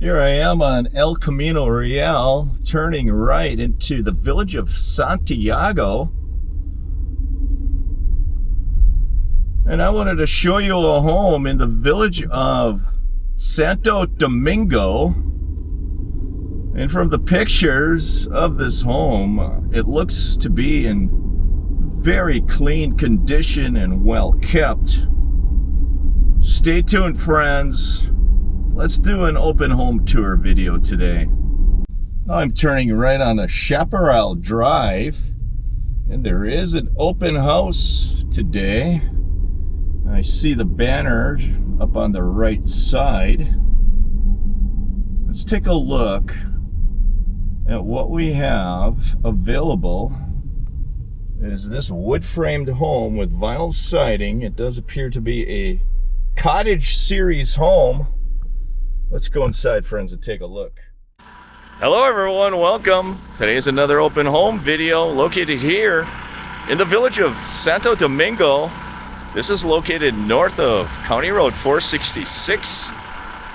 Here I am on El Camino Real, turning right into the village of Santoriello. And I wanted to show you a home in the village of Santo Domingo. And from the pictures of this home, it looks to be in very clean condition and well kept. Stay tuned, friends. Let's do an open home tour video today. I'm turning right on a Chaparral Drive, and there is an open house today. I see the banner up on the right side. Let's take a look at what we have available. It is this wood-framed home with vinyl siding. It does appear to be a cottage series home. Let's go inside, friends, and take a look. Hello everyone, welcome. Today is another open home video located here in the village of Santo Domingo. This is located north of County Road 466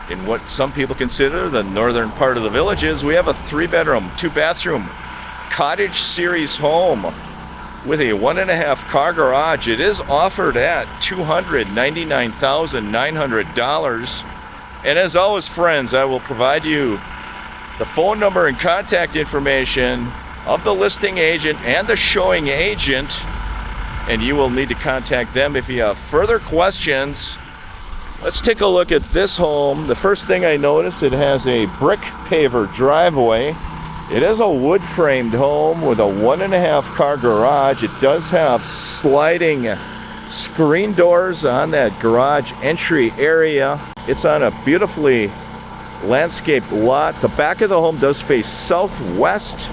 in what some people consider the northern part of the village. We have a 3-bedroom, 2-bathroom cottage series home with a 1.5 car garage. It is offered at $299,900. And as always, friends, I will provide you the phone number and contact information of the listing agent and the showing agent, and you will need to contact them if you have further questions. Let's take a look at this home. The first thing I notice, it has a brick paver driveway. It is a wood-framed home with a 1.5 car garage. It does have sliding screen doors on that garage entry area. It's on a beautifully landscaped lot. The back of the home does face southwest.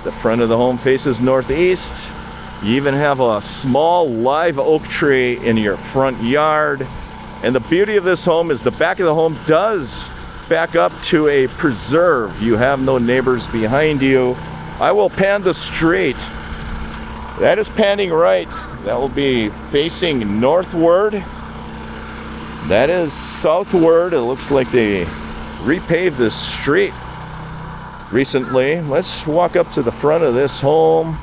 The front of the home faces northeast. You even have a small live oak tree in your front yard. And the beauty of this home is the back of the home does back up to a preserve. You have no neighbors behind you. I will pan the street. That is panning right. That will be facing northward. That is southward. It looks like they repaved this street recently. Let's walk up to the front of this home.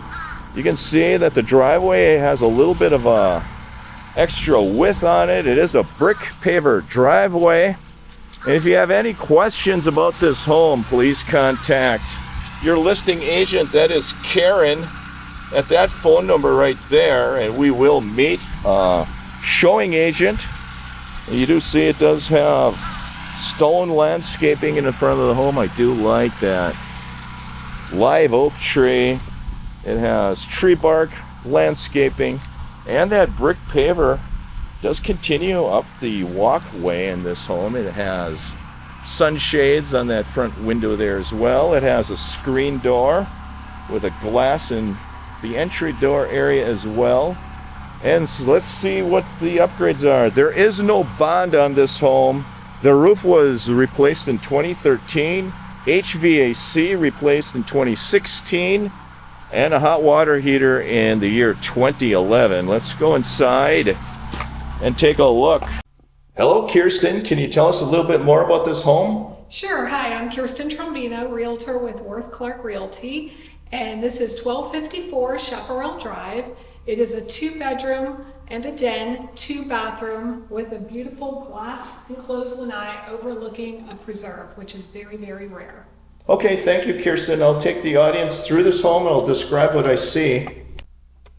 You can see that the driveway has a little bit of a extra width on it. It is a brick paver driveway. And if you have any questions about this home, please contact your listing agent. That is Karen at that phone number right there, and we will meet a showing agent. You do see it does have stone landscaping in the front of the home. I do like that. Live oak tree. It has tree bark landscaping, and that brick paver does continue up the walkway in this home. It has sunshades on that front window there as well. It has a screen door with a glass in the entry door area as well. And so let's see what the upgrades are. There is no bond on this home. The roof was replaced in 2013, HVAC replaced in 2016, and a hot water heater in the year 2011. Let's go inside and take a look. Hello, Kierestin. Can you tell us a little bit more about this home? Sure. Hi, I'm Kierestin Tombino, Realtor with Worth Clark Realty, and this is 1254 Chaparral Drive. It is a 2-bedroom and a den, 2-bathroom with a beautiful glass enclosed lanai overlooking a preserve, which is very, very rare. Okay, thank you, Kierestin. I'll take the audience through this home and I'll describe what I see.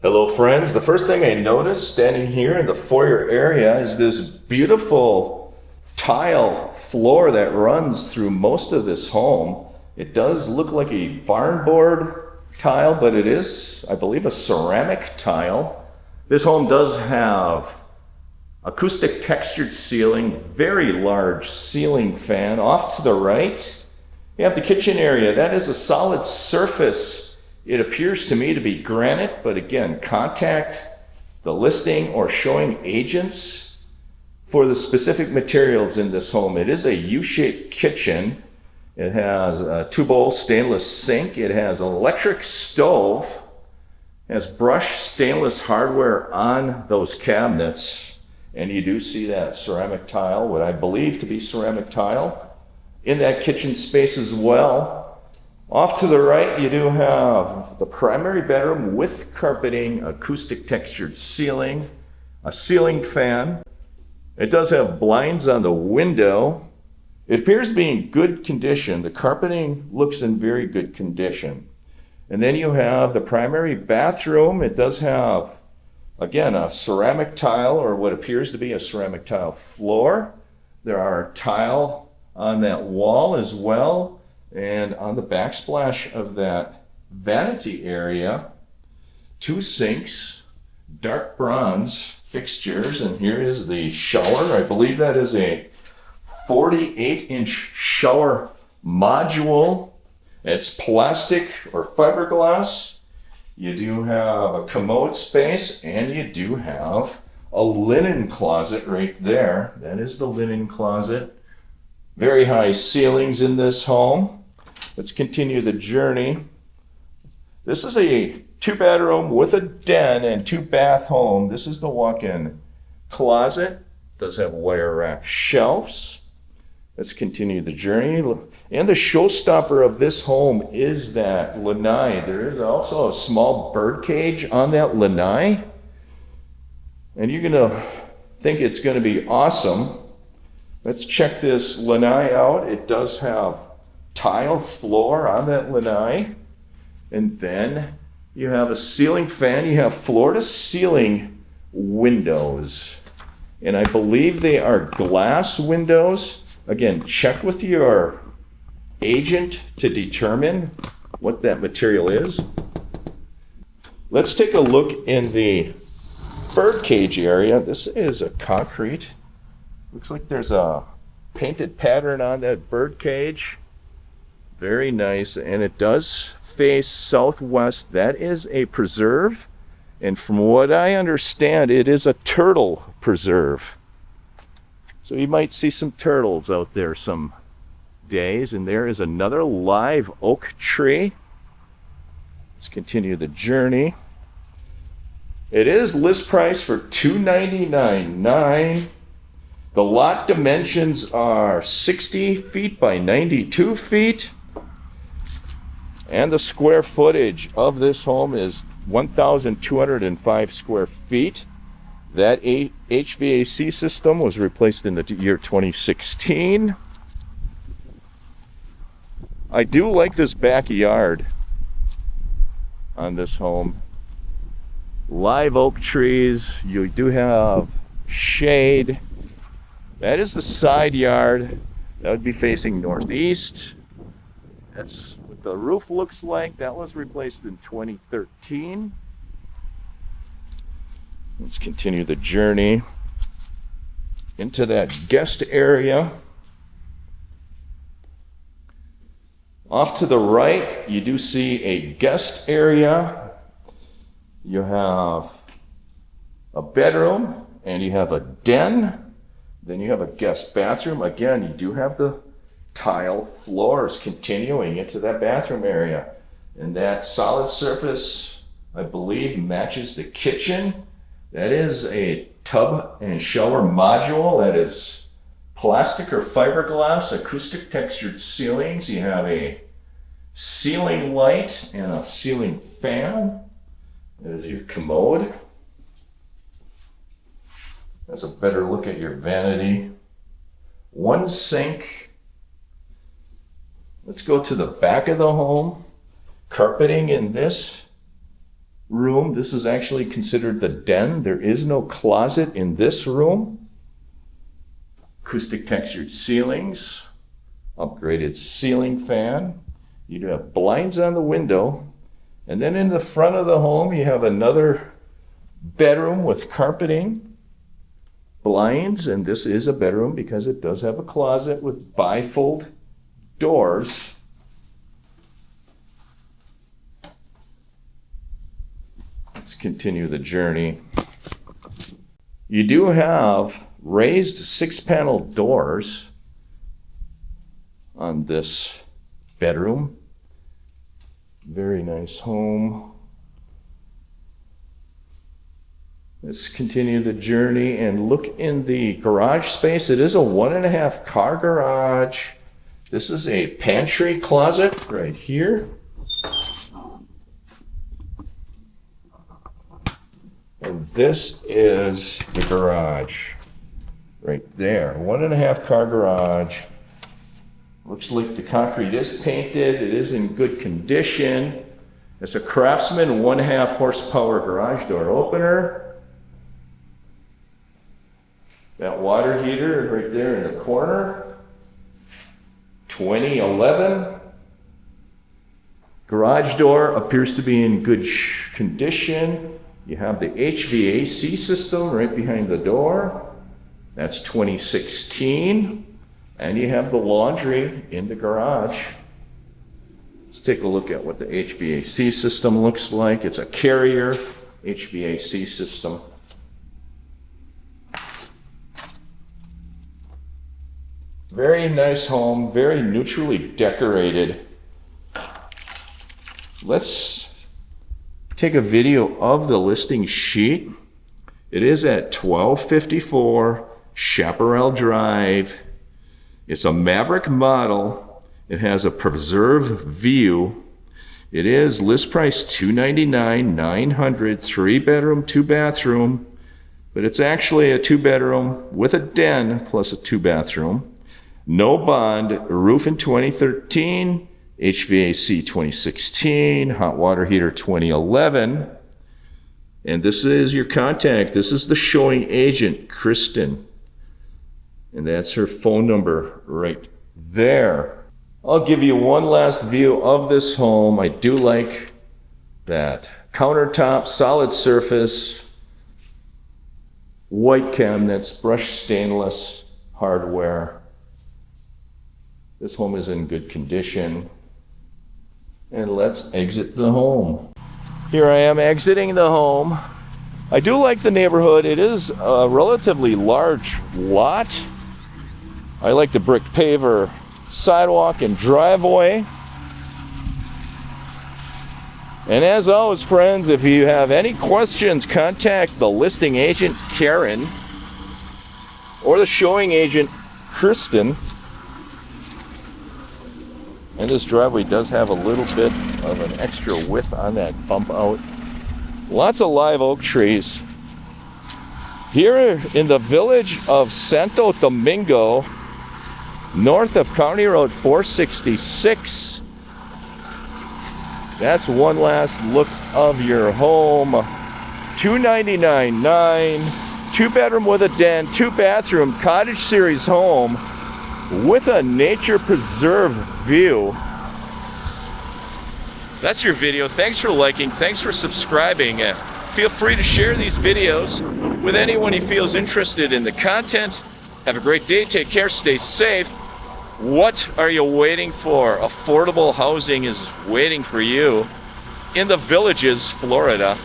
Hello, friends. The first thing I noticed standing here in the foyer area is this beautiful tile floor that runs through most of this home. It does look like a barn board tile, but it is, I believe, a ceramic tile. This home does have acoustic textured ceiling, very large ceiling fan. Off to the right, you have the kitchen area. That is a solid surface. It appears to me to be granite, but again, contact the listing or showing agents for the specific materials in this home. It is a U-shaped kitchen. It has a 2-bowl stainless sink. It has an electric stove. It has brushed stainless hardware on those cabinets. And you do see that ceramic tile, what I believe to be ceramic tile. in that kitchen space as well. Off to the right, you do have the primary bedroom with carpeting, acoustic textured ceiling, a ceiling fan. It does have blinds on the window. It appears to be in good condition. The carpeting looks in very good condition. And then you have the primary bathroom. It does have, again, a ceramic tile, or what appears to be a ceramic tile floor. There are tile on that wall as well. And on the backsplash of that vanity area, 2 sinks, dark bronze fixtures, and here is the shower. I believe that is a 48-inch shower module. It's plastic or fiberglass. You do have a commode space, and you do have a linen closet right there. That is the linen closet. Very high ceilings in this home. Let's continue the journey. This is a 2-bedroom with a den and 2-bath home. This is the walk-in closet. It does have wire rack shelves. Let's continue the journey. And the showstopper of this home is that lanai. There is also a small bird cage on that lanai. And you're gonna think it's gonna be awesome. Let's check this lanai out. It does have tile floor on that lanai. And then you have a ceiling fan. You have floor to ceiling windows. And I believe they are glass windows. Again, check with your agent to determine what that material is. Let's take a look in the bird cage area. This is a concrete. Looks like there's a painted pattern on that bird cage. Very nice, and it does face southwest. That is a preserve, and from what I understand, it is a turtle preserve. So you might see some turtles out there some days. And there is another live oak tree. Let's continue the journey. It is list price for $299,900. The lot dimensions are 60 feet by 92 feet. And the square footage of this home is 1,205 square feet. That HVAC system was replaced in the year 2016. I do like this backyard on this home. Live oak trees. You do have shade. That is the side yard. That would be facing northeast. That's what the roof looks like. That was replaced in 2013. Let's continue the journey into that guest area. Off to the right, you do see a guest area. You have a bedroom and you have a den. Then you have a guest bathroom. Again, you do have the tile floors continuing into that bathroom area. And that solid surface, I believe, matches the kitchen. That is a tub and shower module. That is plastic or fiberglass, acoustic textured ceilings. You have a ceiling light and a ceiling fan. That is your commode. That's a better look at your vanity. 1 sink. Let's go to the back of the home. Carpeting in this room. This is actually considered the den. There is no closet in this room. Acoustic textured ceilings. Upgraded ceiling fan. You do have blinds on the window. And then in the front of the home, you have another bedroom with carpeting, blinds, and this is a bedroom because it does have a closet with bifold doors. Let's continue the journey. You do have raised 6-panel doors on this bedroom. Very nice home. Let's continue the journey and look in the garage space. It is a 1.5 car garage. This is a pantry closet right here. And this is the garage right there. 1.5 car garage. Looks like the concrete is painted. It is in good condition. It's a Craftsman 1.5 horsepower garage door opener. That water heater right there in the corner. 2011. Garage door appears to be in good condition. You have the HVAC system right behind the door. That's 2016. And you have the laundry in the garage. Let's take a look at what the HVAC system looks like. It's a Carrier HVAC system. Very nice home, very neutrally decorated. Let's take a video of the listing sheet. It is at 1254 Chaparral Drive. It's a Maverick model. It has a preserve view. It is list price $299,900, 3-bedroom, 2-bathroom, but it's actually a 2-bedroom with a den plus a 2-bathroom. No bond, roof in 2013, HVAC 2016, hot water heater 2011. And this is your contact. This is the showing agent, Kierestin. And that's her phone number right there. I'll give you one last view of this home. I do like that countertop, solid surface, white cabinets, brushed stainless hardware. This home is in good condition. And let's exit the home. Here I am exiting the home. I do like the neighborhood. It is a relatively large lot. I like the brick paver sidewalk and driveway. And as always, friends, if you have any questions, contact the listing agent, Karen, or the showing agent, Kierestin. And this driveway does have a little bit of an extra width on that bump out. Lots of live oak trees. Here in the village of Santo Domingo, north of County Road 466. That's one last look of your home. $299,900, 2-bedroom with a den, 2-bathroom cottage series home with a nature preserve view. That's your video. Thanks for liking. Thanks for subscribing. Feel free to share these videos with anyone who feels interested in the content. Have a great day. Take care. Stay safe. What are you waiting for? Affordable housing is waiting for you in the Villages, Florida.